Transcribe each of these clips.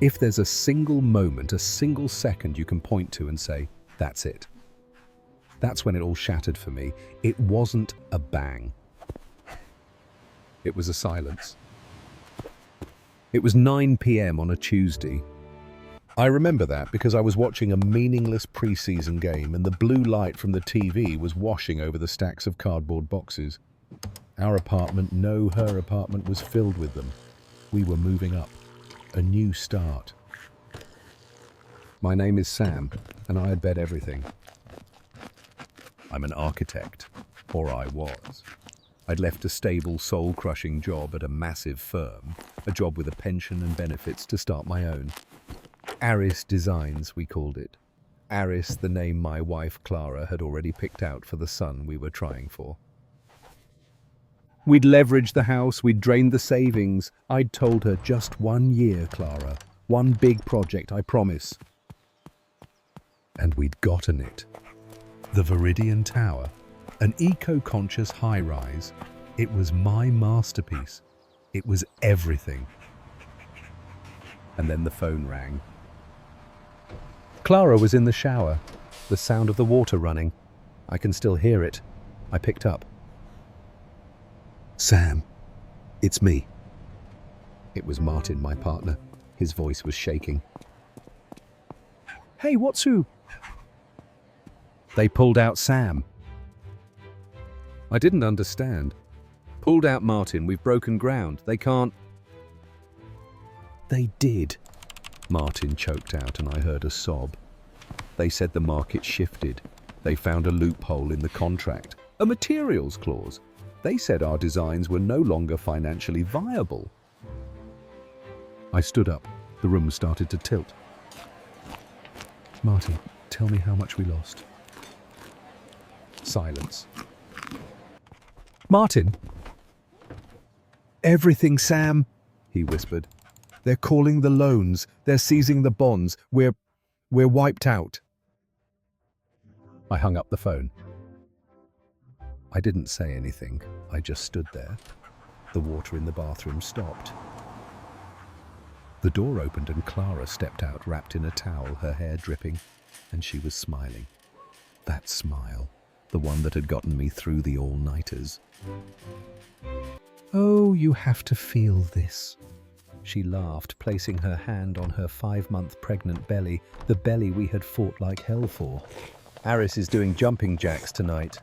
If there's a single moment, a single second you can point to and say, that's it. That's when it all shattered for me. It wasn't a bang. It was a silence. It was 9 p.m. on a Tuesday. I remember that because I was watching a meaningless pre-season game and the blue light from the TV was washing over the stacks of cardboard boxes. Our apartment, no, her apartment, was filled with them. We were moving up. A new start. My name is Sam, and I had bet everything. I'm an architect, or I was. I'd left a stable, soul-crushing job at a massive firm, a job with a pension and benefits, to start my own. Aris Designs, we called it. Aris, the name my wife Clara had already picked out for the son we were trying for. We'd leveraged the house, we'd drained the savings. I'd told her, just 1 year, Clara. One big project, I promise. And we'd gotten it. The Viridian Tower, an eco-conscious high-rise. It was my masterpiece. It was everything. And then the phone rang. Clara was in the shower, the sound of the water running. I can still hear it. I picked up. Sam, it's me. It was Martin, my partner. His voice was shaking. Hey, what's who? They pulled out Sam. I didn't understand. Pulled out Martin, we've broken ground. They can't. They did. Martin choked out and I heard a sob. They said the market shifted. They found a loophole in the contract, a materials clause. They said our designs were no longer financially viable. I stood up. The room started to tilt. Martin, tell me how much we lost. Silence. Martin! Everything, Sam, he whispered. They're calling the loans. They're seizing the bonds. We're wiped out. I hung up the phone. I didn't say anything. I just stood there. The water in the bathroom stopped. The door opened and Clara stepped out wrapped in a towel, her hair dripping, and she was smiling. That smile, the one that had gotten me through the all-nighters. Oh, you have to feel this. She laughed, placing her hand on her 5-month pregnant belly, the belly we had fought like hell for. Aris is doing jumping jacks tonight.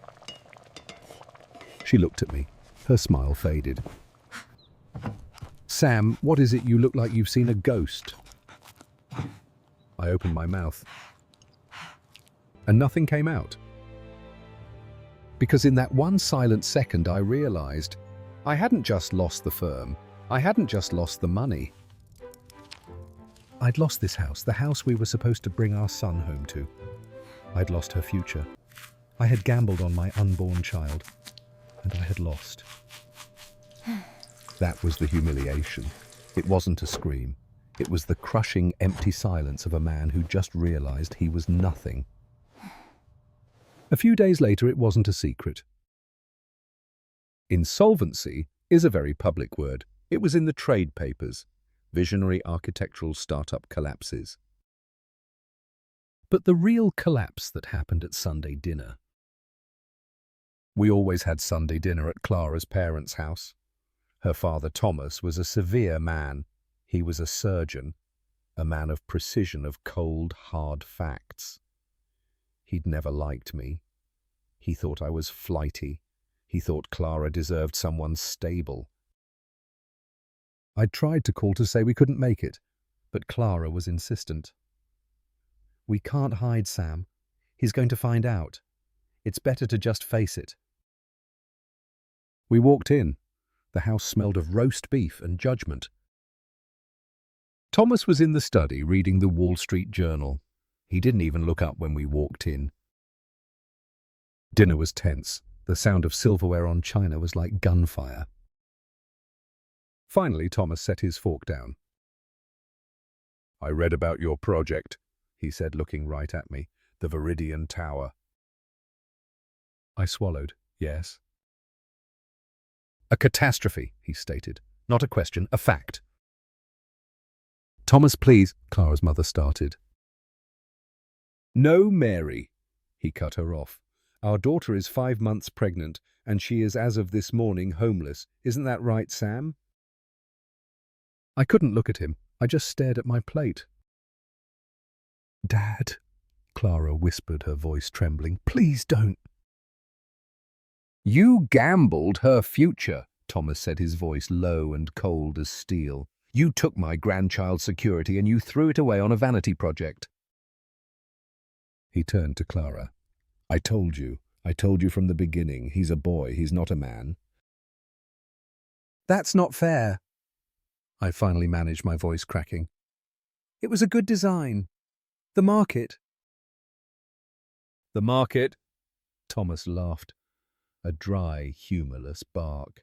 She looked at me. Her smile faded. Sam, what is it? You look like you've seen a ghost. I opened my mouth. And nothing came out. Because in that one silent second I realized I hadn't just lost the firm. I hadn't just lost the money. I'd lost this house, the house we were supposed to bring our son home to. I'd lost her future. I had gambled on my unborn child. And I had lost. That was the humiliation. It wasn't a scream. It was the crushing, empty silence of a man who just realized he was nothing. A few days later, it wasn't a secret. Insolvency is a very public word. It was in the trade papers. Visionary architectural startup collapses. But the real collapse that happened at Sunday dinner. We always had Sunday dinner at Clara's parents' house. Her father, Thomas, was a severe man. He was a surgeon, a man of precision, of cold, hard facts. He'd never liked me. He thought I was flighty. He thought Clara deserved someone stable. I'd tried to call to say we couldn't make it, but Clara was insistent. We can't hide, Sam. He's going to find out. It's better to just face it. We walked in. The house smelled of roast beef and judgment. Thomas was in the study reading the Wall Street Journal. He didn't even look up when we walked in. Dinner was tense. The sound of silverware on china was like gunfire. Finally, Thomas set his fork down. I read about your project, he said, looking right at me. The Viridian Tower. I swallowed. Yes. A catastrophe, he stated. Not a question, a fact. Thomas, please, Clara's mother started. No, Mary, he cut her off. Our daughter is 5 months pregnant, and she is, as of this morning, homeless. Isn't that right, Sam? I couldn't look at him. I just stared at my plate. Dad, Clara whispered, her voice trembling, please don't. You gambled her future, Thomas said, his voice low and cold as steel. You took my grandchild's security and you threw it away on a vanity project. He turned to Clara. I told you from the beginning, he's a boy, he's not a man. That's not fair. I finally managed, my voice cracking. It was a good design. The market. The market? Thomas laughed, a dry, humourless bark.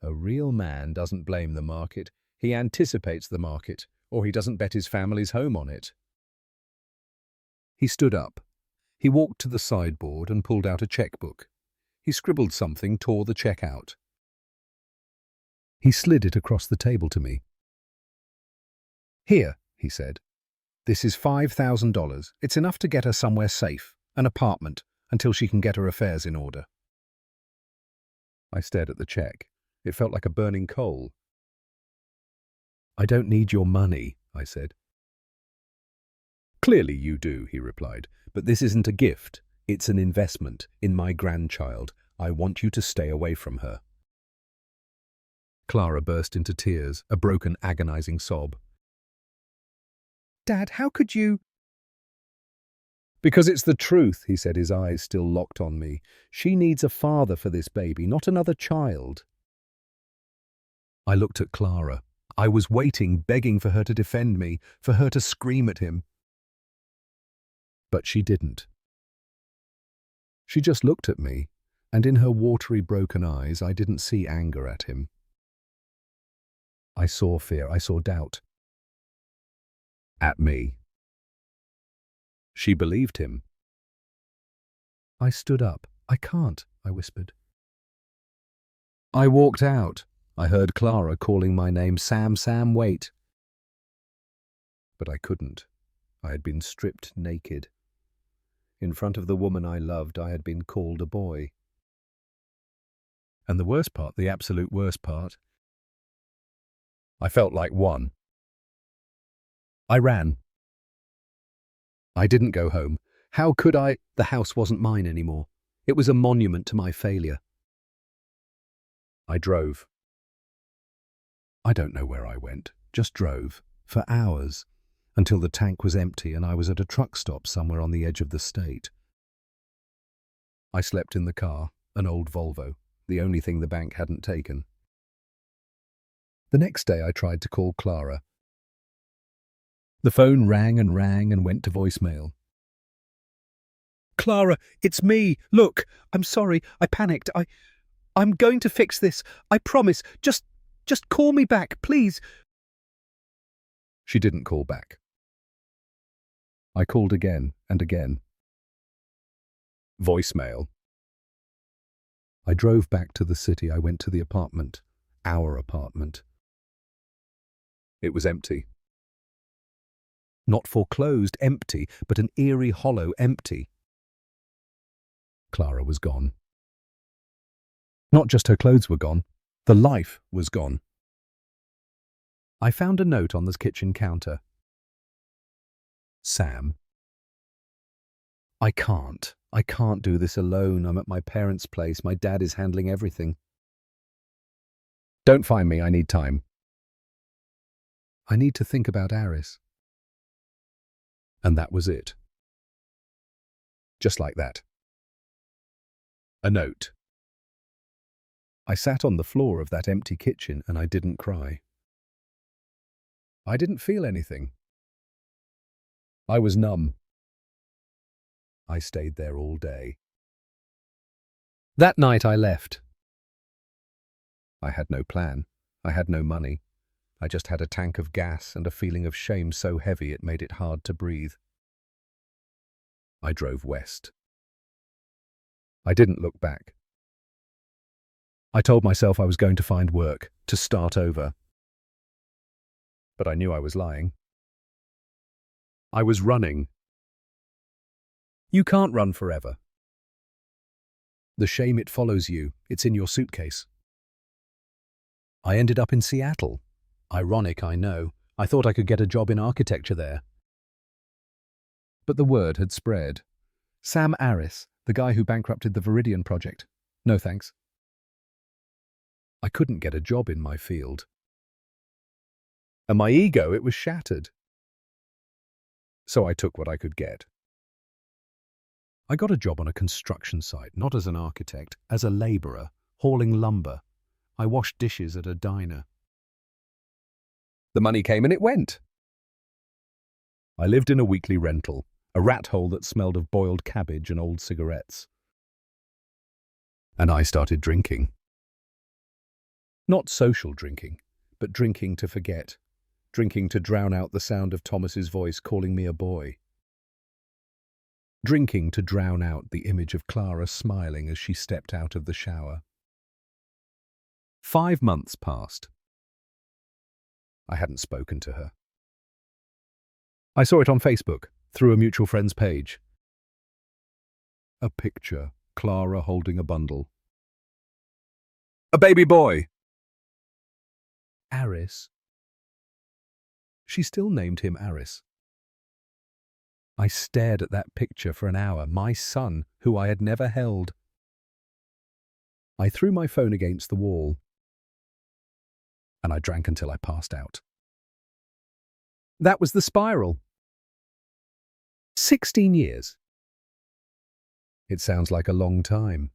A real man doesn't blame the market. He anticipates the market, or he doesn't bet his family's home on it. He stood up. He walked to the sideboard and pulled out a checkbook. He scribbled something, tore the check out. He slid it across the table to me. Here, he said. This is $5,000. It's enough to get her somewhere safe, an apartment, until she can get her affairs in order. I stared at the check. It felt like a burning coal. I don't need your money, I said. Clearly you do, he replied, but this isn't a gift. It's an investment in my grandchild. I want you to stay away from her. Clara burst into tears, a broken, agonizing sob. Dad, how could you? Because it's the truth, he said, his eyes still locked on me. She needs a father for this baby, not another child. I looked at Clara. I was waiting, begging for her to defend me, for her to scream at him. But she didn't. She just looked at me, and in her watery, broken eyes, I didn't see anger at him. I saw fear, I saw doubt. At me. She believed him. I stood up. I can't, I whispered. I walked out. I heard Clara calling my name, Sam, Sam, wait. But I couldn't. I had been stripped naked. In front of the woman I loved, I had been called a boy. And the worst part, the absolute worst part, I felt like one. I ran. I didn't go home. How could I? The house wasn't mine anymore. It was a monument to my failure. I drove. I don't know where I went, just drove, for hours, until the tank was empty and I was at a truck stop somewhere on the edge of the state. I slept in the car, an old Volvo, the only thing the bank hadn't taken. The next day I tried to call Clara. The phone rang and went to voicemail. Clara, it's me. Look, I'm sorry. I panicked. I'm going to fix this. I promise. Just call me back, please. She didn't call back. I called again and again. Voicemail. I drove back to the city. I went to the apartment. Our apartment. It was empty. Not foreclosed, empty, but an eerie hollow empty. Clara was gone. Not just her clothes were gone, the life was gone. I found a note on the kitchen counter. Sam. I can't do this alone. I'm at my parents' place. My dad is handling everything. Don't find me, I need time. I need to think about Aris. And that was it. Just like that. A note. I sat on the floor of that empty kitchen and I didn't cry. I didn't feel anything. I was numb. I stayed there all day. That night I left. I had no plan. I had no money. I just had a tank of gas and a feeling of shame so heavy it made it hard to breathe. I drove west. I didn't look back. I told myself I was going to find work, to start over. but I knew I was lying. I was running. You can't run forever. The shame, it follows you. It's in your suitcase. I ended up in Seattle. Ironic, I know. I thought I could get a job in architecture there. But the word had spread. Sam Arris, the guy who bankrupted the Viridian project. No thanks. I couldn't get a job in my field. And my ego, it was shattered. So I took what I could get. I got a job on a construction site, not as an architect, as a labourer, hauling lumber. I washed dishes at a diner. The money came and it went. I lived in a weekly rental, a rat hole that smelled of boiled cabbage and old cigarettes. And I started drinking. Not social drinking, but drinking to forget. Drinking to drown out the sound of Thomas's voice calling me a boy. Drinking to drown out the image of Clara smiling as she stepped out of the shower. 5 months passed. I hadn't spoken to her. I saw it on Facebook, through a mutual friend's page. A picture, Clara holding a bundle. A baby boy! Arris. She still named him Arris. I stared at that picture for an hour, my son, who I had never held. I threw my phone against the wall, and I drank until I passed out. That was the spiral. 16 years. It sounds like a long time.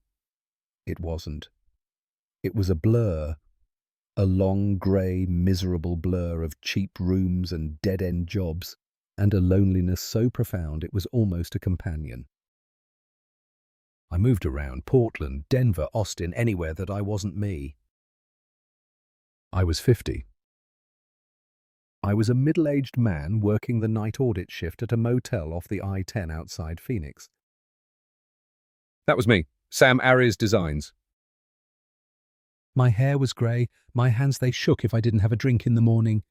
It wasn't. It was a blur. A long, grey, miserable blur of cheap rooms and dead-end jobs, and a loneliness so profound it was almost a companion. I moved around Portland, Denver, Austin, anywhere that I wasn't me. I was 50. I was a middle-aged man working the night audit shift at a motel off the I-10 outside Phoenix. That was me, Sam Arris Designs. My hair was grey, my hands they shook if I didn't have a drink in the morning.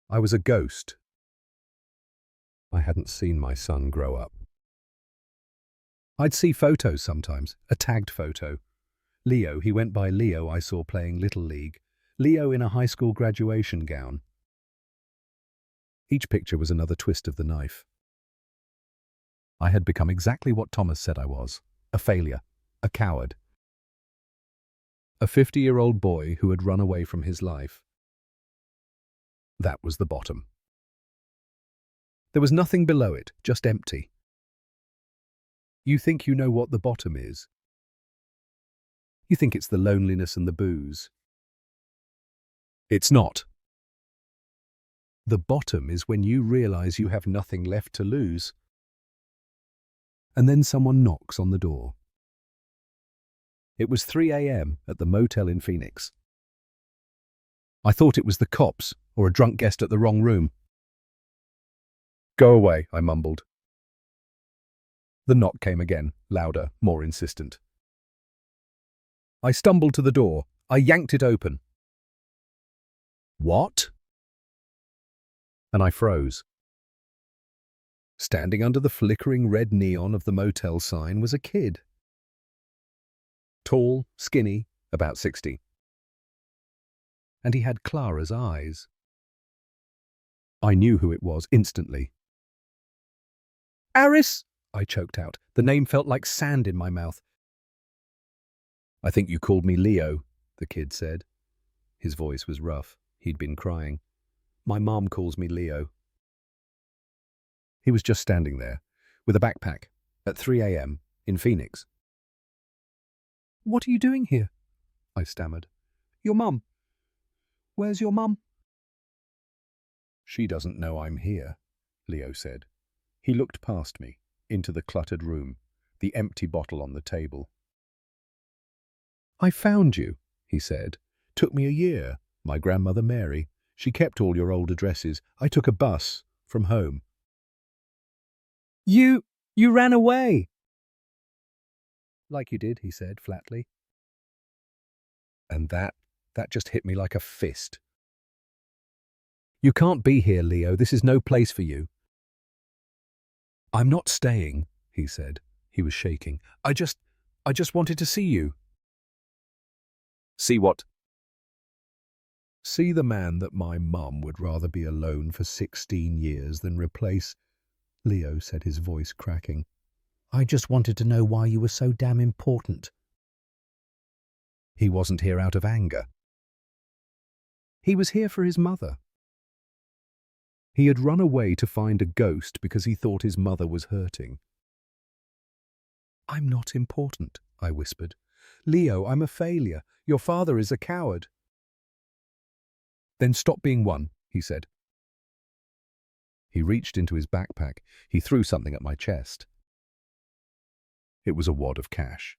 I was a ghost. I hadn't seen my son grow up. I'd see photos sometimes, a tagged photo. Leo, he went by Leo, I saw playing Little League. Leo in a high school graduation gown. Each picture was another twist of the knife. I had become exactly what Thomas said I was, a failure, a coward. A 50-year-old boy who had run away from his life. That was the bottom. There was nothing below it, just empty. You think you know what the bottom is. You think it's the loneliness and the booze. It's not. The bottom is when you realize you have nothing left to lose. And then someone knocks on the door. It was 3 a.m. at the motel in Phoenix. I thought it was the cops or a drunk guest at the wrong room. Go away, I mumbled. The knock came again, louder, more insistent. I stumbled to the door. I yanked it open. What? And I froze. Standing under the flickering red neon of the motel sign was a kid. Tall, skinny, about 60. And he had Clara's eyes. I knew who it was instantly. Arris! I choked out. The name felt like sand in my mouth. I think you called me Leo, the kid said. His voice was rough. He'd been crying. My mom calls me Leo. He was just standing there, with a backpack, at 3 a.m. in Phoenix. What are you doing here? I stammered. Your mum. Where's your mum? She doesn't know I'm here, Leo said. He looked past me, into the cluttered room, the empty bottle on the table. I found you, he said. Took me a year. My grandmother Mary. She kept all your old addresses. I took a bus from home. You ran away. Like you did, he said flatly. And that just hit me like a fist. You can't be here, Leo. This is no place for you. I'm not staying, he said. He was shaking. I just wanted to see you. See what? See the man that my mum would rather be alone for 16 years than replace, Leo said, his voice cracking. I just wanted to know why you were so damn important. He wasn't here out of anger. He was here for his mother. He had run away to find a ghost because he thought his mother was hurting. I'm not important, I whispered. Leo, I'm a failure. Your father is a coward. Then stop being one, he said. He reached into his backpack. He threw something at my chest. It was a wad of cash.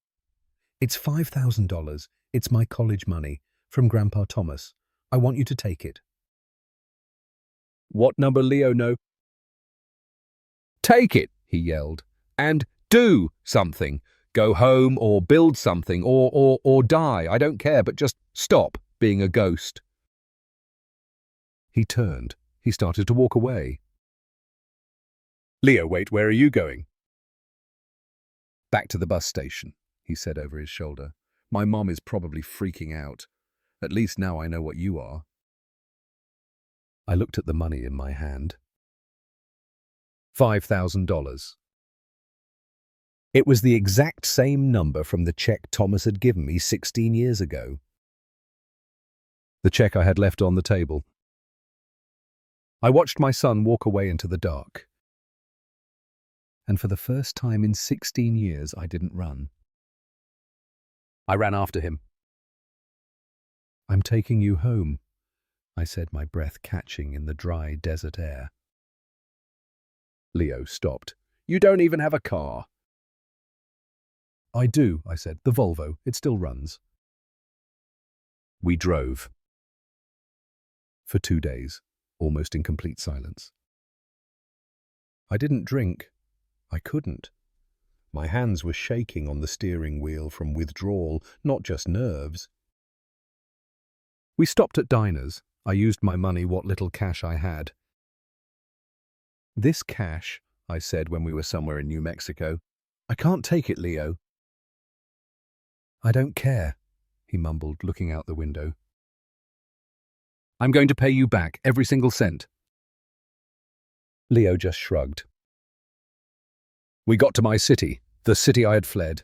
It's $5,000. It's my college money, from Grandpa Thomas. I want you to take it. What number, Leo? No. Take it, he yelled, and do something. Go home or build something or die. I don't care, but just stop being a ghost. He turned. He started to walk away. Leo, wait, where are you going? Back to the bus station, he said over his shoulder. My mom is probably freaking out. At least now I know what you are. I looked at the money in my hand. $5,000. It was the exact same number from the check Thomas had given me 16 years ago. The check I had left on the table. I watched my son walk away into the dark. And for the first time in 16 years, I didn't run. I ran after him. I'm taking you home, I said, my breath catching in the dry desert air. Leo stopped. You don't even have a car. I do, I said. The Volvo. It still runs. We drove. For 2 days, almost in complete silence. I didn't drink. I couldn't. My hands were shaking on the steering wheel from withdrawal, not just nerves. We stopped at diners. I used my money, what little cash I had. This cash, I said when we were somewhere in New Mexico. I can't take it, Leo. I don't care, he mumbled, looking out the window. I'm going to pay you back, every single cent. Leo just shrugged. We got to my city, the city I had fled.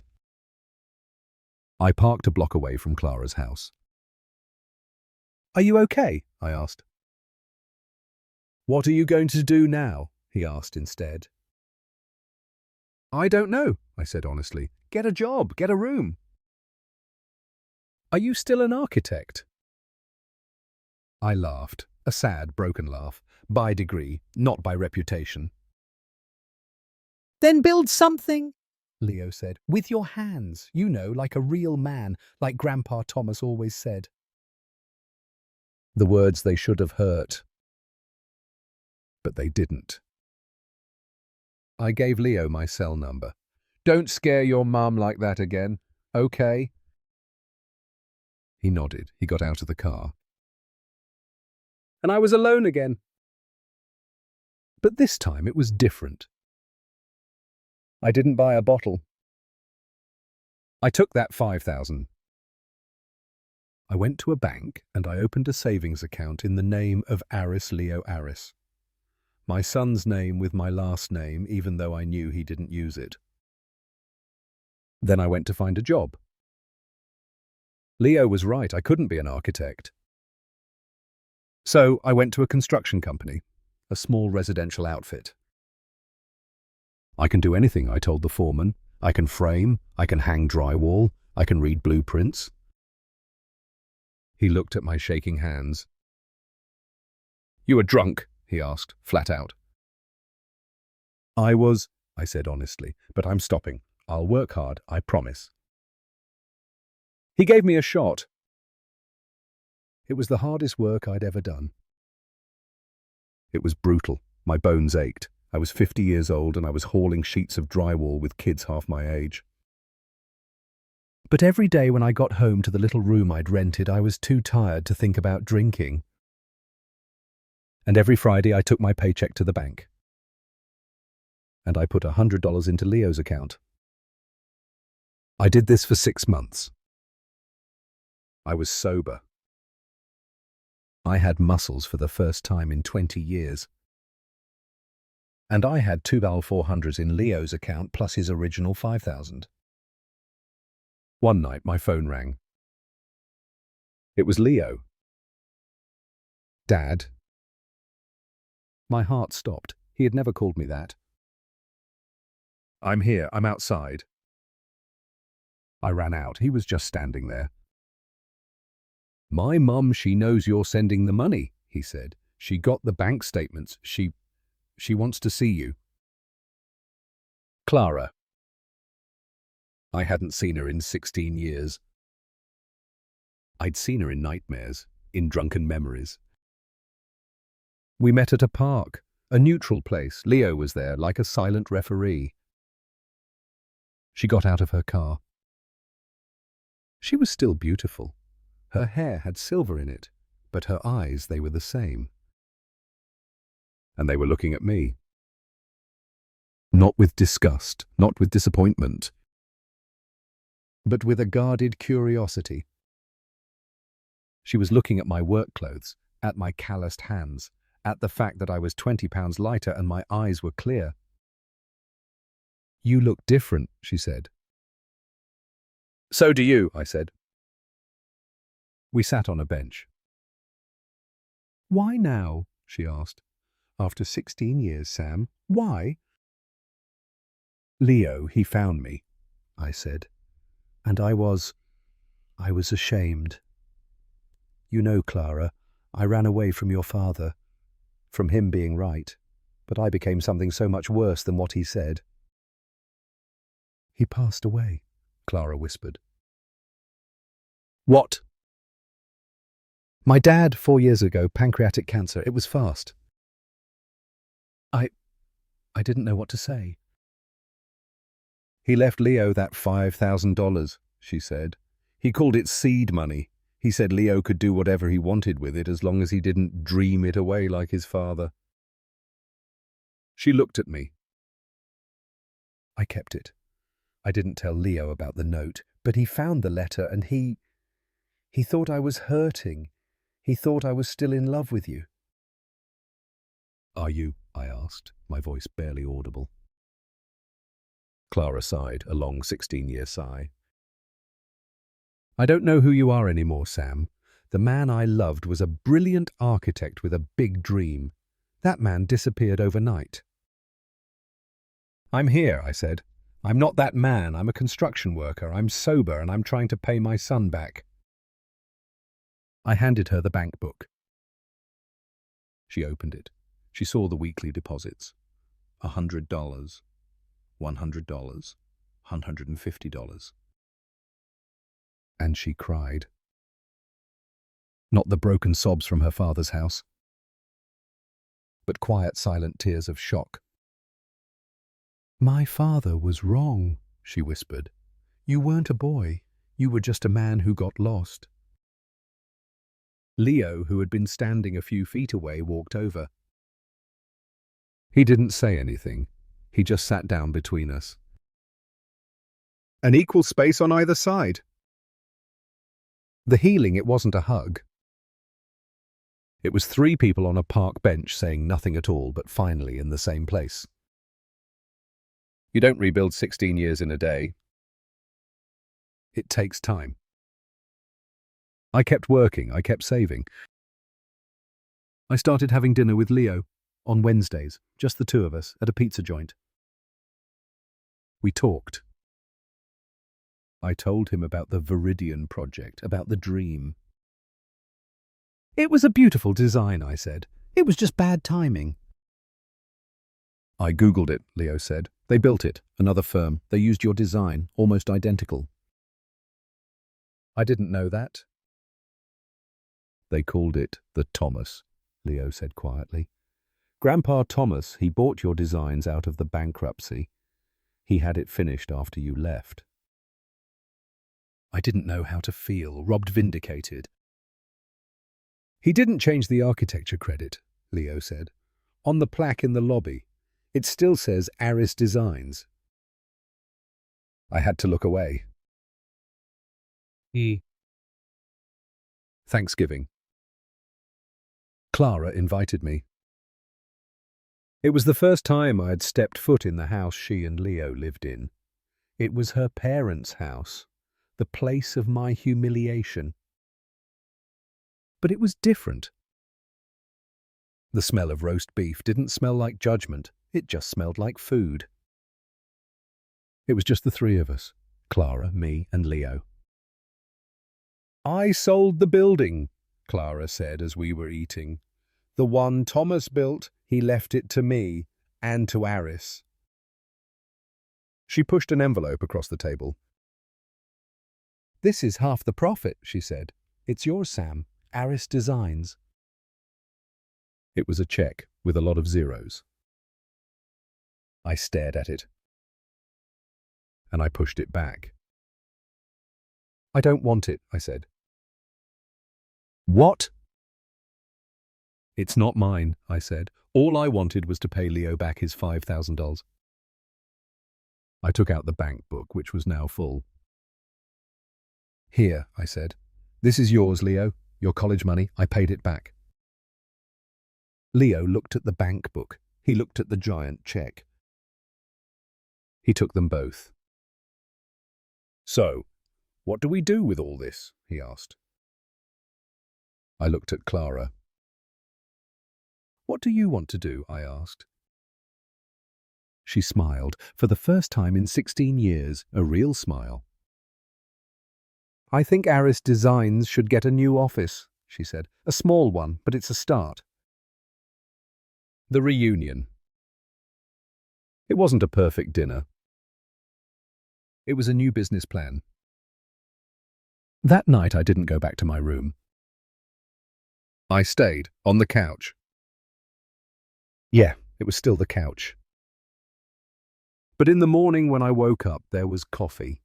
I parked a block away from Clara's house. Are you okay? I asked. What are you going to do now? He asked instead. I don't know, I said honestly. Get a job, get a room. Are you still an architect? I laughed, a sad, broken laugh, by degree, not by reputation. Then build something, Leo said, with your hands, you know, like a real man, like Grandpa Thomas always said. The words they should have hurt. But they didn't. I gave Leo my cell number. Don't scare your mum like that again, okay? He nodded. He got out of the car. And I was alone again. But this time it was different. I didn't buy a bottle. I took that $5,000. I went to a bank and I opened a savings account in the name of Aris Leo Aris. My son's name with my last name, even though I knew he didn't use it. Then I went to find a job. Leo was right, I couldn't be an architect. So I went to a construction company, a small residential outfit. I can do anything, I told the foreman. I can frame, I can hang drywall, I can read blueprints. He looked at my shaking hands. You were drunk, he asked, flat out. I was, I said honestly, but I'm stopping. I'll work hard, I promise. He gave me a shot. It was the hardest work I'd ever done. It was brutal. My bones ached. I was 50 years old and I was hauling sheets of drywall with kids half my age. But every day when I got home to the little room I'd rented, I was too tired to think about drinking. And every Friday I took my paycheck to the bank. And I put $100 into Leo's account. I did this for 6 months. I was sober. I had muscles for the first time in 20 years. And I had 2 400s in Leo's account plus his original 5,000. One night my phone rang. It was Leo. Dad. My heart stopped. He had never called me that. I'm here. I'm outside. I ran out. He was just standing there. My mum, she knows you're sending the money, he said. She got the bank statements. She wants to see you. Clara. I hadn't seen her in 16 years. I'd seen her in nightmares, in drunken memories. We met at a park, a neutral place. Leo was there, like a silent referee. She got out of her car. She was still beautiful. Her hair had silver in it, but her eyes, they were the same. And they were looking at me. Not with disgust, not with disappointment, but with a guarded curiosity. She was looking at my work clothes, at my calloused hands, at the fact that I was 20 pounds lighter and my eyes were clear. You look different, she said. So do you, I said. We sat on a bench. Why now? She asked. After 16 years, Sam. Why? Leo, he found me, I said. And I was ashamed. You know, Clara, I ran away from your father, from him being right, but I became something so much worse than what he said. He passed away, Clara whispered. What? My dad, 4 years ago, pancreatic cancer. It was fast. I didn't know what to say. He left Leo that $5,000, she said. He called it seed money. He said Leo could do whatever he wanted with it as long as he didn't dream it away like his father. She looked at me. I kept it. I didn't tell Leo about the note, but he found the letter and he thought I was hurting. He thought I was still in love with you. Are you? I asked, my voice barely audible. Clara sighed, a long 16-year sigh. I don't know who you are anymore, Sam. The man I loved was a brilliant architect with a big dream. That man disappeared overnight. I'm here, I said. I'm not that man. I'm a construction worker. I'm sober and I'm trying to pay my son back. I handed her the bank book. She opened it. She saw the weekly deposits. $100, $100, $150. And she cried. Not the broken sobs from her father's house, but quiet, silent tears of shock. My father was wrong, she whispered. You weren't a boy. You were just a man who got lost. Leo, who had been standing a few feet away, walked over. He didn't say anything. He just sat down between us. An equal space on either side. The healing, it wasn't a hug. It was 3 people on a park bench saying nothing at all, but finally in the same place. You don't rebuild 16 years in a day. It takes time. I kept working, I kept saving. I started having dinner with Leo on Wednesdays, just the 2 of us, at a pizza joint. We talked. I told him about the Viridian project, about the dream. It was a beautiful design, I said. It was just bad timing. I Googled it, Leo said. They built it, another firm. They used your design, almost identical. I didn't know that. They called it the Thomas, Leo said quietly. Grandpa Thomas, he bought your designs out of the bankruptcy. He had it finished after you left. I didn't know how to feel, robbed, vindicated. He didn't change the architecture credit, Leo said. On the plaque in the lobby. It still says Aris Designs. I had to look away. Thanksgiving. Clara invited me. It was the first time I had stepped foot in the house she and Leo lived in. It was her parents' house, the place of my humiliation. But it was different. The smell of roast beef didn't smell like judgment, it just smelled like food. It was just the three of us, Clara, me, and Leo. I sold the building, Clara said as we were eating. The one Thomas built, he left it to me and to Aris. She pushed an envelope across the table. This is half the profit, she said. It's yours, Sam. Aris Designs. It was a check with a lot of zeros. I stared at it. And I pushed it back. I don't want it, I said. What? It's not mine, I said. All I wanted was to pay Leo back his $5,000. I took out the bank book, which was now full. Here, I said. This is yours, Leo. Your college money. I paid it back. Leo looked at the bank book. He looked at the giant check. He took them both. So, what do we do with all this? He asked. I looked at Clara. What do you want to do? I asked. She smiled, for the first time in 16 years, a real smile. I think Aris Designs should get a new office, she said. A small one, but it's a start. The reunion. It wasn't a perfect dinner. It was a new business plan. That night I didn't go back to my room. I stayed on the couch. Yeah, it was still the couch. But in the morning when I woke up, there was coffee.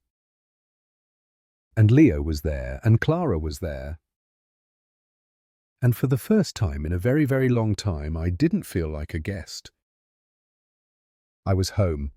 And Leo was there, and Clara was there. And for the first time in a very, very long time, I didn't feel like a guest. I was home.